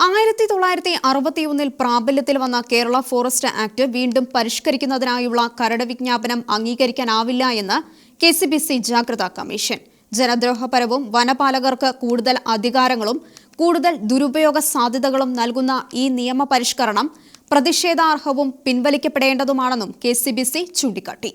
1961 പ്രാബല്യത്തിൽ വന്ന Kerala forest act വീണ്ടും പരിഷ്കരിക്കുന്നതിനായുള്ള കരട് വിജ്ഞാപനം അംഗീകരിക്കാനാവില്ല എന്ന് KCBC ജാഗ്രതാ കമ്മീഷൻ. ജനദ്രോഹപരവും വനപാലകർക്ക് കൂടുതൽ അധികാരങ്ങളും കൂടുതൽ ദുരുപയോഗ സാധ്യതകളും നൽകുന്ന ഈ നിയമപരിഷ്കരണം പ്രതിഷേധാർഹവും പിൻവലിക്കപ്പെടേണ്ടതുമാണെന്നും KCBC ചൂണ്ടിക്കാട്ടി.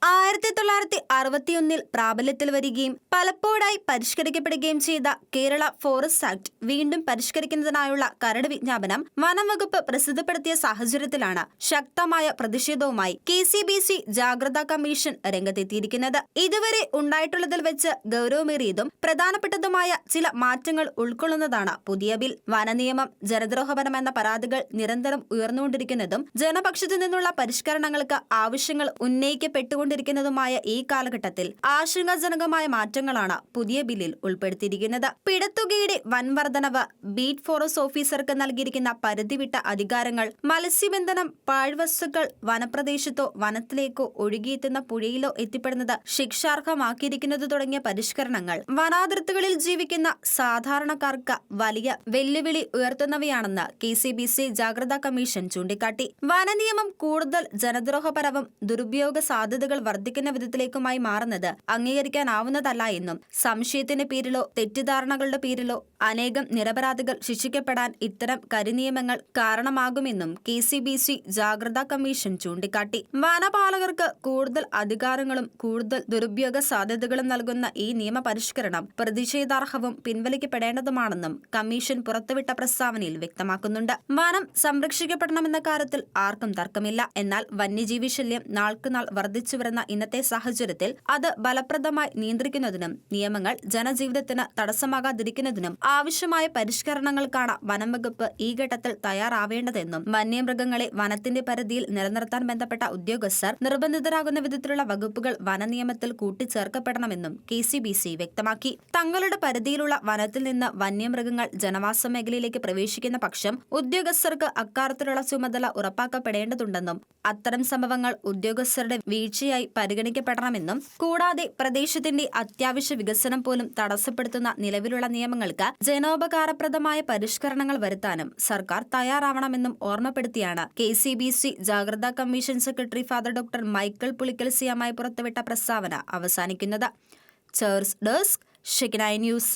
1961 പ്രാബല്യത്തിൽ വരികയും പലപ്പോഴായി പരിഷ്കരിക്കപ്പെടുകയും ചെയ്ത കേരള ഫോറസ്റ്റ് ആക്ട് വീണ്ടും പരിഷ്കരിക്കുന്നതിനായുള്ള കരട് വിജ്ഞാപനം വനം വകുപ്പ് പ്രസിദ്ധപ്പെടുത്തിയ സാഹചര്യത്തിലാണ് ശക്തമായ പ്രതിഷേധവുമായി KCBC ജാഗ്രതാ കമ്മീഷൻ രംഗത്തെത്തിയിരിക്കുന്നത്. ഇതുവരെ ഉണ്ടായിട്ടുള്ളതിൽ വെച്ച് ഗൗരവമേറിയതും പ്രധാനപ്പെട്ടതുമായ ചില മാറ്റങ്ങൾ ഉൾക്കൊള്ളുന്നതാണ് പുതിയ ബിൽ. വനനിയമം ജനദ്രോഹപരമെന്ന പരാതികൾ നിരന്തരം ഉയർന്നുകൊണ്ടിരിക്കുന്നതും ജനപക്ഷത്തു നിന്നുള്ള പരിഷ്കരണങ്ങൾക്ക് ആവശ്യങ്ങൾ ഉന്നയിക്കപ്പെട്ടുകൊണ്ടിരിക്കുന്നതുമായ ഈ കാലഘട്ടത്തിൽ ആശങ്കാജനകമായ മാറ്റങ്ങളാണ് പുതിയ ബില്ലിൽ ഉൾപ്പെടുത്തിയിരിക്കുന്നത്. പിഴത്തുകയുടെ വൻവർദ്ധനവ്, ബീറ്റ് ഫോറസ്റ്റ് ഓഫീസർക്ക് നൽകിയിരിക്കുന്ന പരിധിവിട്ട അധികാരങ്ങൾ, മത്സ്യബന്ധനം, പാഴ്വസ്തുക്കൾ വനപ്രദേശത്തോ വനത്തിലേക്കോ ഒഴുകിയെത്തുന്ന പുഴയിലോ എത്തിപ്പെടുന്നത് ശിക്ഷാർഹമാക്കിയിരിക്കുന്നത് തുടങ്ങിയ പരിഷ്കരണങ്ങൾ വനാതിർത്തികളിൽ ജീവിക്കുന്ന സാധാരണക്കാർക്ക് വലിയ വെല്ലുവിളി ഉയർത്തുന്നവയാണെന്ന് KCBC ജാഗ്രതാ കമ്മീഷൻ ചൂണ്ടിക്കാട്ടി. വനനിയമം കൂടുതൽ ജനദ്രോഹപരവും ദുരുപയോഗ സാധ്യതകൾ വർദ്ധിക്കുന്ന വിധത്തിലേക്കുമായി മാറുന്നത് അംഗീകരിക്കാനാവുന്നതല്ല എന്നും സംശയത്തിന്റെ പേരിലോ തെറ്റിദ്ധാരണകളുടെ പേരിലോ അനേകം നിരപരാധികൾ ശിക്ഷിക്കപ്പെടാൻ ഇത്തരം കരിനിയമങ്ങൾ കാരണമാകുമെന്നും KCBC ജാഗ്രതാ കമ്മീഷൻ ചൂണ്ടിക്കാട്ടി. വനപാലകർക്ക് കൂടുതൽ അധികാരങ്ങളും കൂടുതൽ ദുരുപയോഗ സാധ്യതകളും നൽകുന്ന ഈ നിയമപരിഷ്കരണം പ്രതിഷേധാർഹവും പിൻവലിക്കപ്പെടേണ്ടതുമാണെന്നും കമ്മീഷൻ പുറത്തുവിട്ട പ്രസ്താവനയിൽ വ്യക്തമാക്കുന്നുണ്ട്. വനം സംരക്ഷിക്കപ്പെടണമെന്ന കാര്യത്തിൽ ആർക്കും തർക്കമില്ല. എന്നാൽ വന്യജീവി ശല്യം നാൾക്കുനാൾ വർദ്ധിച്ചുവരുന്ന ഇന്നത്തെ സാഹചര്യത്തിൽ അത് ഫലപ്രദമായി നിയന്ത്രിക്കുന്നതിനും നിയമങ്ങൾ ജനജീവിതത്തിന് തടസ്സമാകാതിരിക്കുന്നതിനും ആവശ്യമായ പരിഷ്കരണങ്ങൾക്കാണ് വനം വകുപ്പ് ഈ ഘട്ടത്തിൽ തയ്യാറാവേണ്ടതെന്നും വന്യമൃഗങ്ങളെ വനത്തിന്റെ പരിധിയിൽ നിലനിർത്താൻ ബന്ധപ്പെട്ട ഉദ്യോഗസ്ഥർ നിർബന്ധിതരാകുന്ന വിധത്തിലുള്ള വകുപ്പുകൾ വനനിയമത്തിൽ കൂട്ടിച്ചേർക്കപ്പെടണമെന്നും KCBC വ്യക്തമാക്കി. തങ്ങളുടെ പരിധിയിലുള്ള വനത്തിൽ നിന്ന് വന്യമൃഗങ്ങൾ ജനവാസ മേഖലയിലേക്ക് പ്രവേശിക്കുന്ന പക്ഷം ഉദ്യോഗസ്ഥർക്ക് അക്കാര്യത്തിലുള്ള ചുമതല ഉറപ്പാക്കപ്പെടേണ്ടതുണ്ടെന്നും അത്തരം സംഭവങ്ങൾ ഉദ്യോഗസ്ഥരുടെ വീഴ്ചയായി പരിഗണിക്കപ്പെടണമെന്നും കൂടാതെ പ്രദേശത്തിന്റെ അത്യാവശ്യ വികസനം പോലും തടസ്സപ്പെടുത്തുന്ന നിലവിലുള്ള നിയമങ്ങൾക്ക് ജനോപകാരപ്രദമായ പരിഷ്കരണങ്ങൾ വരുത്താനും സർക്കാർ തയ്യാറാവണമെന്നും ഓർമ്മപ്പെടുത്തിയാണ് KCBC ജാഗ്രതാ commission secretary father doctor Michael Pulickal സിയമായി പുറത്തുവിട്ട പ്രസ്താവന അവസാനിക്കുന്നത്. ചേർസ് ഡെസ്ക്, ഷെക്കിനായ് ന്യൂസ്.